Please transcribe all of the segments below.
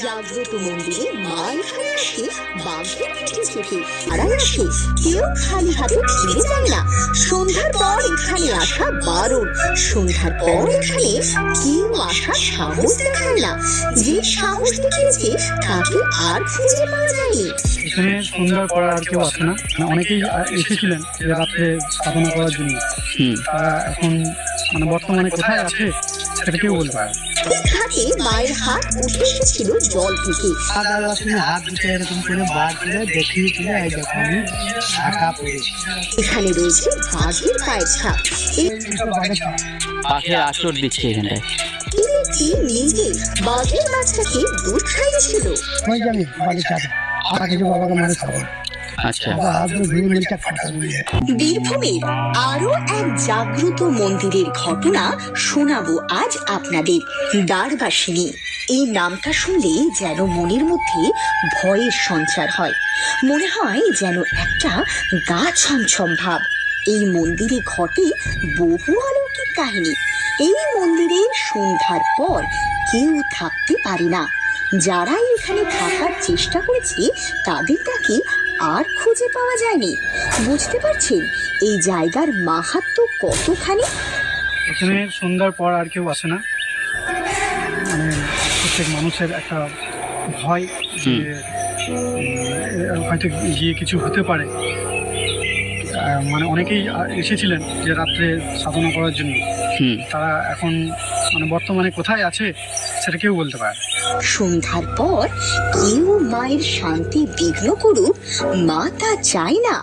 জাগ্রত মন্দিরে মা এখানে আসে বাঘের পিঠে চেপে। তারাই আসে, কেউ খালি হাতে ফিরে যায় না। সন্ধ্যার পর এখানে আসা বারণ। সন্ধ্যার পর এখানে কেউ আসা সাহস দেখায় না। যে সাহস দেখিয়েছে তাকে আর খুঁজে পাওয়া যায়নি। এখানে সন্ধ্যার পর আর কেউ আসে না। অনেকেই এসেছিলেন রাত্রে সাধনা করার জন্য। তারা এখন বর্তমানে কোথায় আছে সেটা কেউ বলতে পারে। ঘাটে মায়ের হাত উঠে এসেছিল জল থেকে। হাত দুটো এরকম করে বার করে দেখিয়ে দিয়ে এখানে রয়েছে বাঘের পায়ের ছাপ। বাঘের আচর দিচ্ছে এখানটায়। নিজে বাঘের বাচ্চাকে দুধ খাইয়েছিল। বীরভূমের আরো এক জাগ্রত মন্দিরের ঘটনা শোনাবো আজ আপনাদের। দ্বারবাসিনী এই নামটা শুনলে যেন মনের মধ্যে ভয়ের সঞ্চার হয়। মনে হয় যেন একটা গা ছমছম ভাব। এই মন্দিরে ঘটে বহু অলৌকিক কাহিনী। এই মন্দিরে সন্ধ্যার পর কেউ থাকতে পারে না। যারা এখানে থাকার চেষ্টা করেছে তাদের তাকে আর খুঁজে পাওয়া যায়নি। বুঝতে পারছেন এই জায়গার মাহাত্ম্য কতখানি? এখানে সন্ধ্যার পর আর কেউ আসে না। প্রত্যেক মানুষের একটা ভয় যে হয়তো গিয়ে কিছু হতে পারে। অনেকেই এসেছিলেন যে রাত্রে সাধনা করার জন্য। তারা এখন বর্তমানে কোথায় আছে সেটা কেউ বলতে পারে। সন্ধ্যার পর কেউ মায়ের শান্তি বিঘ্ন করুক, মা তা চায় না।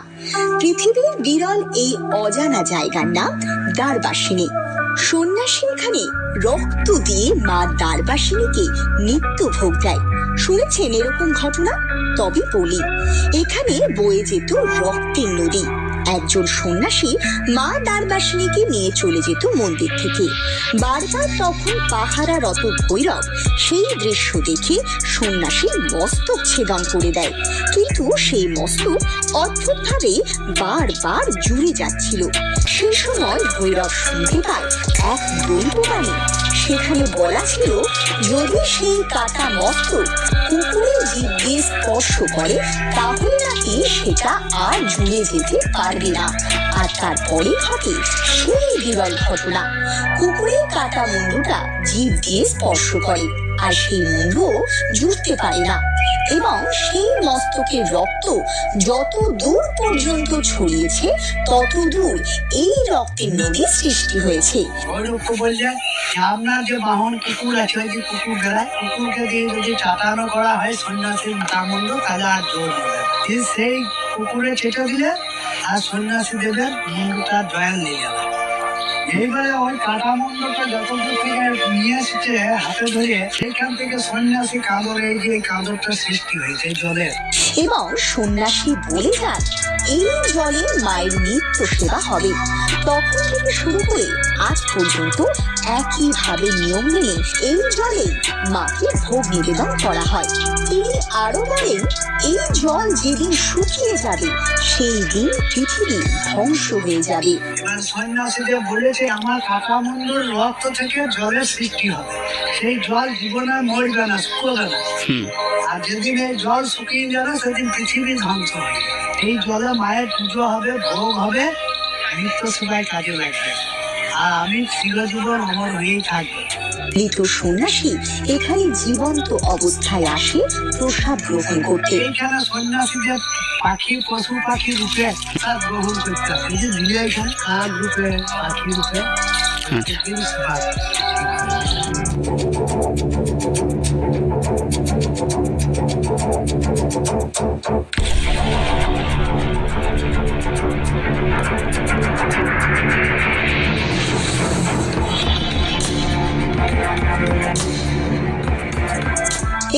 পৃথিবীর বিরল এই অজানা জায়গার নাম দ্বারবাসিনী। সন্ন্যাসী এখানে রক্ত দিয়ে মা দ্বারবাসিনীকে নিত্য ভোগ দেয়। শুনেছেন এরকম ঘটনা? তবে বলি, এখানে বয়ে যেত রক্তের নদী। একজন সন্ন্যাসী মা দ্বারবাসিনীকে নিয়ে চলে যেত মন্দির থেকে। বারবার তখন পাহারারত ভৈরব সেই দৃশ্য দেখে সন্ন্যাসী মস্তক ছেদন করে দেয়। কিন্তু সেই মস্তক অদ্ভুতভাবে বারবার জুড়ে যাচ্ছিল। সেই সময় ভৈরব শুনতে পায় এক দৈববাণী। সেখানে বলা ছিল, যদি সেই কাটা মস্তক কুকুরের জিভ দিয়ে স্পর্শ করে তাহলে নাকি সেটা আর জুড়ে যেতে পারবে না। আর তারপরে ঘটে সেই বিরল ঘটনা। কুকুরের কাটা মুন্ডুটা জিভ দিয়ে স্পর্শ করে আর সেই মুন্ডু জুড়তে পারে না, এবং সেই মস্তকের রক্ত যত দূর পর্যন্ত ছড়িয়েছে তত দূর এই রক্তের নদী সৃষ্টি হয়েছে। আপনার যে বাহন কুকুর আছে, ওই যে কুকুর বেড়ায়, কুকুরকে দিয়ে যদি চাটানো করা হয় সন্ন্যাসীর তামন্ড, তাহলে আর জোর দেবে। সেই কুকুরে ছেটে দিলে আর সন্ন্যাসী দেবের মুন্ডটা জয়াল নিয়ে যাবে। এইবারে ওই কাটা মুন্ডটা যতদূর থেকে নিয়ে এসেছে হাতে ধরে, সেইখান থেকে সন্ন্যাসী কাঁদর, এই যে কাঁদরটা সৃষ্টি হয়েছে জলের। এবং সন্ন্যাসী বলে যান এই জলে মায়ের নিত্য সেবা হবে। তখন থেকে শুরু করে আজ পর্যন্ত একইভাবে নিয়ম মেনে এই জলে মাকে ভোগ নিবেদন করা হয়। তিনি আরো বলেন, এই জল যেদিন শুকিয়ে যাবে সেই দিন পৃথিবী ধ্বংস হয়ে যাবে। সন্ন্যাসীদের বলেছে, আমার কাটা মুন্ডুর রক্ত থেকে জলের সৃষ্টি হবে। সেই জল জীবনে মরবে না, শুকোবে না। আর যেদিন এই জল শুকিয়ে যাবে সেদিন পৃথিবী ধ্বংস হবে। এই জলে মায়ের পুজো হবে, ভোগ হবে, নিত্য সেবায় কাজে লাগবে। আর আমি চিরজীবন অমর হয়েই থাকবো। মৃত সন্ন্যাসী এখানে জীবন্ত অবস্থায় আসে প্রসাদ গ্রহণ করতে। এইখানে সন্ন্যাসীদের পাখি, পশু পাখি রূপে প্রসাদ গ্রহণ করতে হবে। এই যে দিলে এখানে কাক রূপে, পাখি রূপে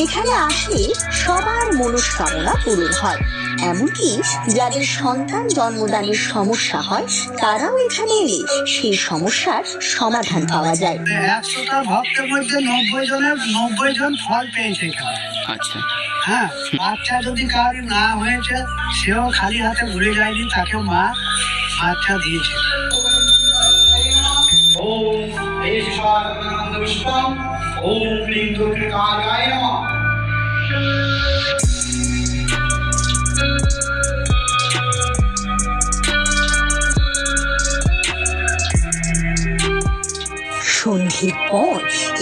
এখানে আসলে সবার মনস্কামনা পূরণ হয়। এমনকি যাদের সন্তান জন্মদানের সমস্যা হয় তারাও এখানে এলে সেই সমস্যার সমাধান পাওয়া যায়। 100টা ভক্তের মধ্যে 90 জন ফল পেয়েছে। আচ্ছা, হ্যাঁ, বাচ্চা যদি কারোর না হয়েছে সেও খালি হাতে ঘুরে যায়নি, তাকেও মা বাচ্চা দিয়েছে। ओम সন্ধ্যের পর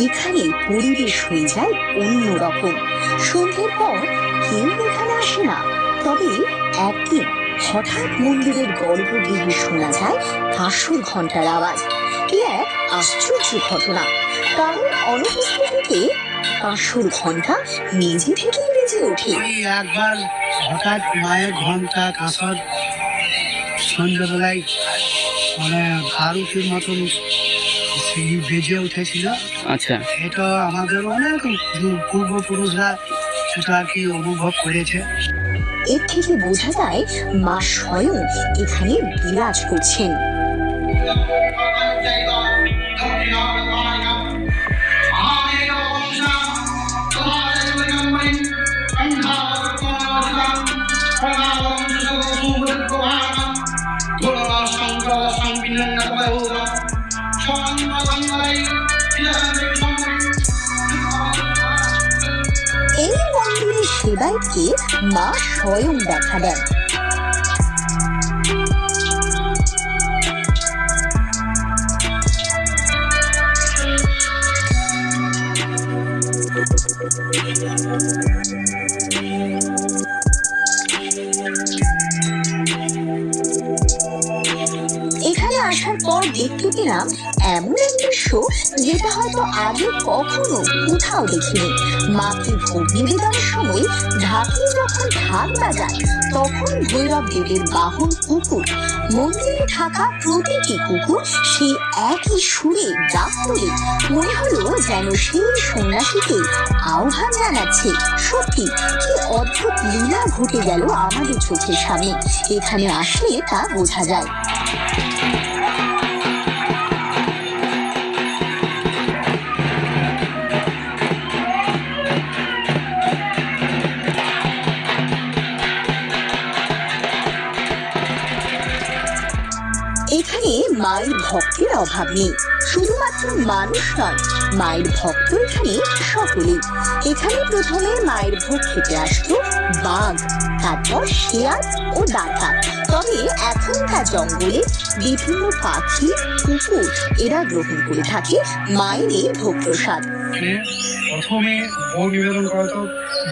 এখানে পরিবেশ হয়ে যায় অন্যরকম। সন্ধ্যের পর কেউ এখানে আসে না, তবে একদিন হঠাৎ মন্দিরের গর্ভগৃহে শোনা যায় কাঁসর ঘন্টার আওয়াজ। এ এক আশ্চর্য ঘটনা, কারণ অনুপস্থিতিতে কাঁসর ঘন্টা নিজে থেকেই বেজে ওঠে। ওই একবার হঠাৎ মায়ের ঘন্টা কাঁসর সন্ধ্যাবেলায় মানে ভারতের মতন সেই বেজে উঠেছিল। আচ্ছা, এটা আমাদের অনেক পূর্বপুরুষরা সেটা আর কি অনুভব করেছে। এর থেকে বোঝা যায় মা স্বয়ং এখানে বিরাজ করছেন। এই মন্দিরের সেবাইকে মা স্বয়ং দেখা দেন। এখানে আসার পর দেখতে পেলাম এমন এক দৃশ্য যেটা হয়তো আগে কখনো কোথাও দেখিনি। মাকে ভোগ নিবেদনের সময় ঢাকি যখন ঢাক বাজায়, তখন ভৈরব দেবের বাহন কুকুর, মন্দিরে থাকা প্রতিটি কুকুর সেই একই সুরে ডাক তোলে। মনে হলো যেন সেই সন্ন্যাসীকে আহ্বান জানাচ্ছে। সত্যি কি অদ্ভুত লীলা ঘটে গেল আমাদের চোখের সামনে। এখানে আসলে তা বোঝা যায়। এখানে মায়ের ভক্তের অভাব নেই, শুধুমাত্র মানুষ নয়, মায়ের ভক্ত এখানে সকলেই। এখানে প্রথমে মায়ের ভোগ খেতে আসতো বাঘ, তারপর শেয়াল ও ডাকাত। তবে এখনকার জঙ্গলে বিভিন্ন পাখি, কুকুর এরা গ্রহণ করে থাকে মায়ের এই ভোগ প্রসাদ। প্রথমে ভোগ নিবেদন করা তো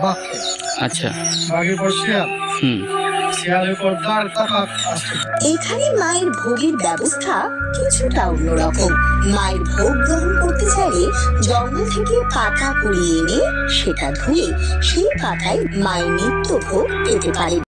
বাঘকে, আচ্ছা, বাঘের পর শিয়াল, শিয়ালের পর ডাকাত আসছে। এখানে মায়ের ভোগের ব্যবস্থা কিছুটা অন্যরকম। মায়ের ভোগ গ্রহণ করতে চাইলে জঙ্গল থেকে পাতা কুড়িয়ে এনে সেটা ধুয়ে সেই পাতায় মায়ের নিত্য ভোগ পেতে পারে।